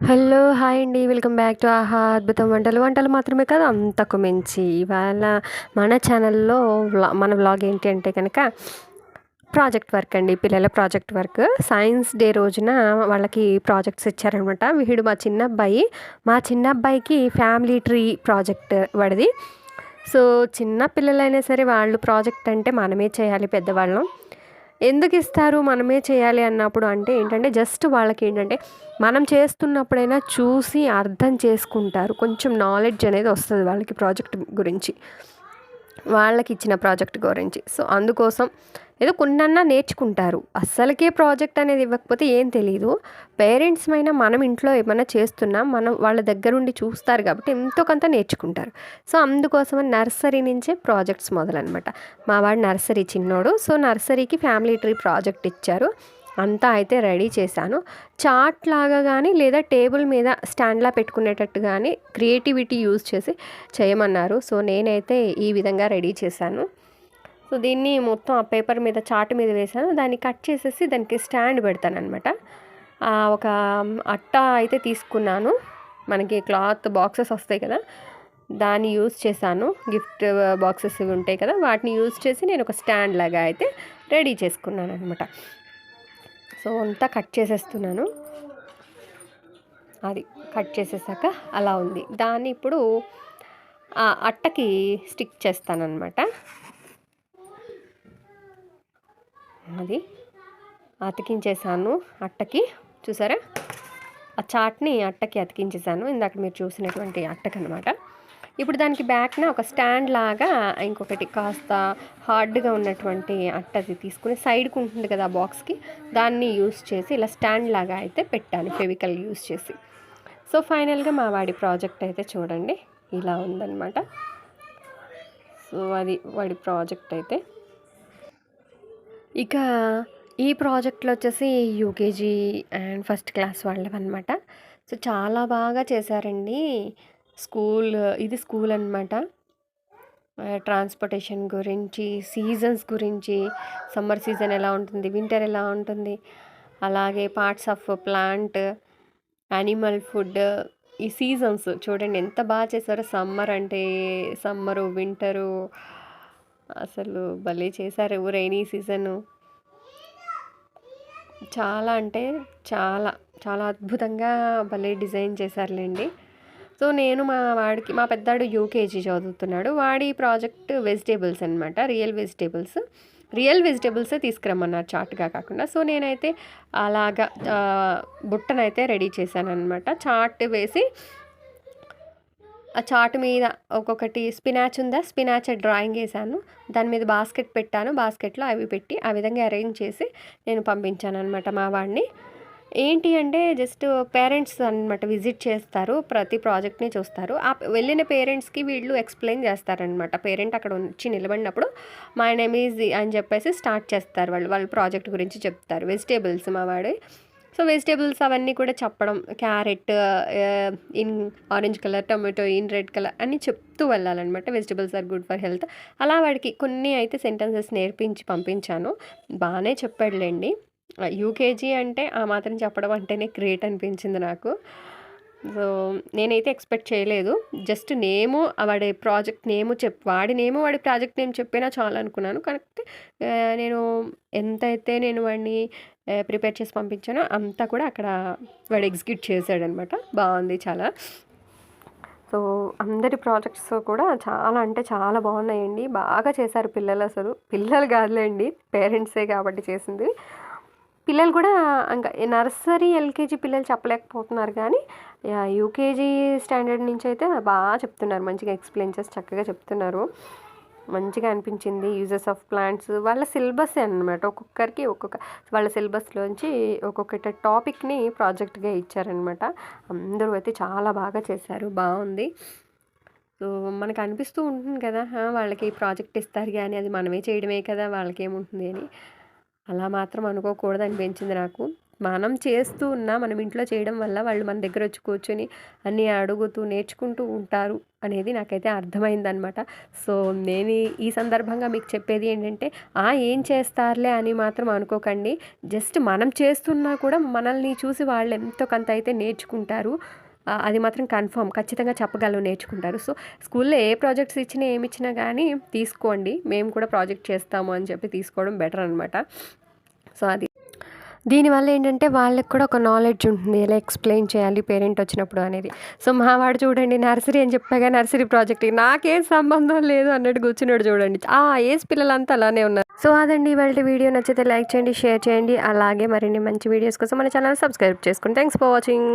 Hello! Hi అండి. Welcome back to ఆహా అద్భుతం వంటలు. వంటలు మాత్రమే కాదు అంతకు మించి. ఇవాళ మన ఛానల్‌లో మన వ్లాగ్ ఏంటి అంటే కనుక ప్రాజెక్ట్ వర్క్ అండి. పిల్లల ప్రాజెక్ట్ వర్క్. సైన్స్ డే రోజున వాళ్ళకి ప్రాజెక్ట్స్ ఇచ్చారనమాట. వీడు మా చిన్నబ్బాయికి ఫ్యామిలీ ట్రీ ప్రాజెక్ట్ వాడిది. సో, చిన్న పిల్లలైనా సరే వాళ్ళు ప్రాజెక్ట్ అంటే మనమే చేయాలి పెద్దవాళ్ళం. ఎందుకిస్తారు మనమే చేయాలి అన్నప్పుడు అంటే ఏంటంటే జస్ట్ వాళ్ళకేంటంటే మనం చేస్తున్నప్పుడైనా చూసి అర్థం చేసుకుంటారు. కొంచెం నాలెడ్జ్ అనేది వస్తది వాళ్ళకి ప్రాజెక్ట్ గురించి. వాళ్ళకిచ్చిన ప్రాజెక్ట్ గురించి. సో, అందుకోసం ఏదో కొన్నన్నా నేర్చుకుంటారు. అస్సలకే ప్రాజెక్ట్ అనేది ఇవ్వకపోతే ఏం తెలీదు. పేరెంట్స్‌మైనా మనం ఇంట్లో ఏమన్నా చేస్తున్నా మనం వాళ్ళ దగ్గరుండి చూస్తారు కాబట్టి ఎంతో కొంత నేర్చుకుంటారు. సో, అందుకోసమని నర్సరీ నుంచే ప్రాజెక్ట్స్ మొదలనమాట. మా వాడు నర్సరీ చిన్నోడు. సో, నర్సరీకి ఫ్యామిలీ ట్రీ ప్రాజెక్ట్ ఇచ్చారు. అంతా అయితే రెడీ చేశాను. చార్ట్ లాగా గానీ లేదా టేబుల్ మీద స్టాండ్‌లా పెట్టుకునేటట్టు గానీ క్రియేటివిటీ యూజ్ చేసి చేయమన్నారు. సో, నేనైతే ఈ విధంగా రెడీ చేశాను. సో, దీన్ని మొత్తం ఆ పేపర్ మీద చార్ట్ మీద వేశాను. దాన్ని కట్ చేసేసి దానికి స్టాండ్ పెడతాననమాట. ఒక అట్ట అయితే తీసుకున్నాను. మనకి క్లాత్ బాక్సెస్ వస్తాయి కదా! దాన్ని యూజ్ చేశాను. గిఫ్ట్ బాక్సెస్ ఇవి ఉంటాయి కదా! వాటిని యూజ్ చేసి నేను ఒక స్టాండ్ లాగా అయితే రెడీ చేసుకున్నాననమాట. సో, అంతా కట్ చేసేస్తున్నాను. అది కట్ చేసేసాక అలా ఉంది. దాన్ని ఇప్పుడు ఆ అట్టకి స్టిక్ చేస్తాననమాట. అది అతికించేసాను అట్టకి. చూసారా? ఆ చార్ట్‌ని అట్టకి అతికించేసాను. ఇందాక మీరు చూసినటువంటి అట్టకనమాట. ఇప్పుడు దానికి బ్యాక్‌న ఒక స్టాండ్ లాగా ఇంకొకటి కాస్త హార్డ్‌గా ఉన్నటువంటి అట్టది తీసుకొని సైడ్‌కి ఉంటుంది కదా! బాక్స్‌కి దాన్ని యూజ్ చేసి ఇలా స్టాండ్ లాగా అయితే పెట్టాను ఫెవికల్ యూజ్ చేసి. సో, ఫైనల్‌గా మా వాడి ప్రాజెక్ట్ అయితే చూడండి ఇలా ఉందనమాట. సో, అది వాడి ప్రాజెక్ట్ అయితే. ఇక ఈ ప్రాజెక్ట్‌లో వచ్చేసి యూకేజీ అండ్ ఫస్ట్ క్లాస్ వాళ్ళవన్నమాట. సో, చాలా బాగా చేశారండి. స్కూల్ ఇది స్కూల్ అనమాట. ట్రాన్స్‌పోర్టేషన్ గురించి, సీజన్స్ గురించి, సమ్మర్ సీజన్ ఎలా ఉంటుంది, వింటర్ ఎలా ఉంటుంది, అలాగే parts of plant, animal food, ఈ సీజన్స్ చూడండి ఎంత బాగా చేశారో. సమ్మర్ అంటే సమ్మరు, వింటరు అసలు భలే చేశారు. రైనీ సీజను చాలా అంటే చాలా, చాలా అద్భుతంగా భలే డిజైన్ చేశారులెండి. సో, నేను మా పెద్దాడు యూకేజీ చదువుతున్నాడు. వాడి ప్రాజెక్ట్ వెజిటబుల్స్ అనమాట. రియల్ వెజిటబుల్సే తీసుకురమ్మన్నారు చార్ట్‌గా కాకుండా. సో, నేనైతే అలాగా బుట్టనైతే రెడీ చేశాననమాట. చార్ట్ వేసి ఆ చార్ట్ మీద ఒక్కొక్కటి స్పినాచ్ డ్రాయింగ్ ఏసాను. దాని మీద బాస్కెట్ పెట్టాను. బాస్కెట్‌లో అవి పెట్టి ఆ విధంగా అరేంజ్ చేసి నేను పంపించాననమాట మా వాడిని. ఏంటి అంటే జస్ట్ పేరెంట్స్ అనమాట విజిట్ చేస్తారు. ప్రతి ప్రాజెక్ట్‌ని చూస్తారు. వెళ్ళిన పేరెంట్స్‌కి వీళ్ళు ఎక్స్‌ప్లెయిన్ చేస్తారనమాట. పేరెంట్ అక్కడ వచ్చి నిలబడినప్పుడు మై నేమ్ ఈజ్ అని చెప్పేసి స్టార్ట్ చేస్తారు వాళ్ళు. వాళ్ళ ప్రాజెక్ట్ గురించి చెప్తారు. వెజిటబుల్స్ మా వాడు. సో, వెజిటబుల్స్ అవన్నీ కూడా చెప్పడం. Carrot in orange colour, tomato in red colour అని చెప్తూ వెళ్ళాలన్నమాట. Vegetables are good for health. అలా వాడికి కొన్ని అయితే సెంటెన్సెస్ నేర్పించి పంపించాను. బానే చెప్పాడులెండి. యూకేజీ అంటే ఆ మాత్రం చెప్పడం అంటేనే గ్రేట్ అనిపించింది నాకు. సో, నేనైతే ఎక్స్‌పెక్ట్ చేయలేదు. జస్ట్ వాడి ప్రాజెక్ట్ వాడి ప్రాజెక్ట్ నేమ్ చెప్పినా చాలనుకున్నాను. కాకపోతే నేను ఎంతైతే నేను వాడిని ప్రిపేర్ చేసి పంపించానో అంతా కూడా అక్కడ వాడు ఎగ్జిక్యూట్ చేశాడనమాట. బావుంది చాలా. సో, అందరి ప్రాజెక్ట్స్ కూడా చాలా అంటే చాలా బాగున్నాయండి. బాగా చేశారు పిల్లలసలు. పిల్లలు కాదులెండి పేరెంట్సే కాబట్టి చేసింది. పిల్లలు కూడా ఇంకా నర్సరీ, ఎల్‌కేజీ పిల్లలు చెప్పలేకపోతున్నారు కానీ యూకేజీ స్టాండర్డ్ నుంచయితే బాగా చెప్తున్నారు. మంచిగా ఎక్స్‌ప్లెయిన్ చేసి చక్కగా చెప్తున్నారు. మంచిగా అనిపించింది. యూజెస్ ఆఫ్ ప్లాంట్స్ వాళ్ళ సిలబస్సే అనమాట. ఒక్కొక్కరికి వాళ్ళ సిలబస్‌లోంచి ఒక్కొక్కటి టాపిక్‌ని ప్రాజెక్ట్‌గా ఇచ్చారనమాట. అందరూ అయితే చాలా బాగా చేశారు. బావుంది. సో, మనకు అనిపిస్తూ ఉంటుంది కదా! వాళ్ళకి ప్రాజెక్ట్ ఇస్తారు గానీ అది మనమే చేయడమే కదా! వాళ్ళకేముంటుంది అని. అలా మాత్రం అనుకోకూడదనిపించింది నాకు. మనం చేస్తూ ఉన్నా మనం ఇంట్లో చేయడం వల్ల వాళ్ళు మన దగ్గర వచ్చి కూర్చొని అన్నీ అడుగుతూ నేర్చుకుంటూ ఉంటారు అనేది నాకైతే అర్థమైందనమాట. సో నేను ఈ సందర్భంగా మీకు చెప్పేది ఏంటంటే ఏం చేస్తారులే అని మాత్రం అనుకోకండి. జస్ట్ మనం చేస్తున్నా కూడా మనల్ని చూసి వాళ్ళు ఎంతో కొంత అయితే నేర్చుకుంటారు. అది మాత్రం కన్ఫర్మ్, ఖచ్చితంగా చెప్పగలరు, నేర్చుకుంటారు. సో స్కూల్లో ఏ ప్రాజెక్ట్స్ ఇచ్చినా ఏమిచ్చినా కానీ తీసుకోండి, మేము కూడా ప్రాజెక్ట్ చేస్తాము అని చెప్పి తీసుకోవడం బెటర్ అనమాట. సో అది దీనివల్ల ఏంటంటే వాళ్ళకి కూడా ఒక నాలెడ్జ్ ఉంటుంది, ఎలా ఎక్స్ప్లెయిన్ చేయాలి పేరెంట్ వచ్చినప్పుడు అనేది. సో మా వాడు చూడండి నర్సరీ అని చెప్పాగా నర్సరీ ప్రాజెక్ట్కి నాకేం సంబంధం లేదు అన్నట్టు కూర్చున్నాడు చూడండి. ఏజ్ పిల్లలంతా అలానే ఉన్నారు. సో అదండి ఇవాళ వీడియో. నచ్చితే లైక్ చేయండి, షేర్ చేయండి, అలాగే మరిన్ని మంచి వీడియోస్ కోసం మన ఛానల్ సబ్స్క్రైబ్ చేసుకోండి. Thanks for watching.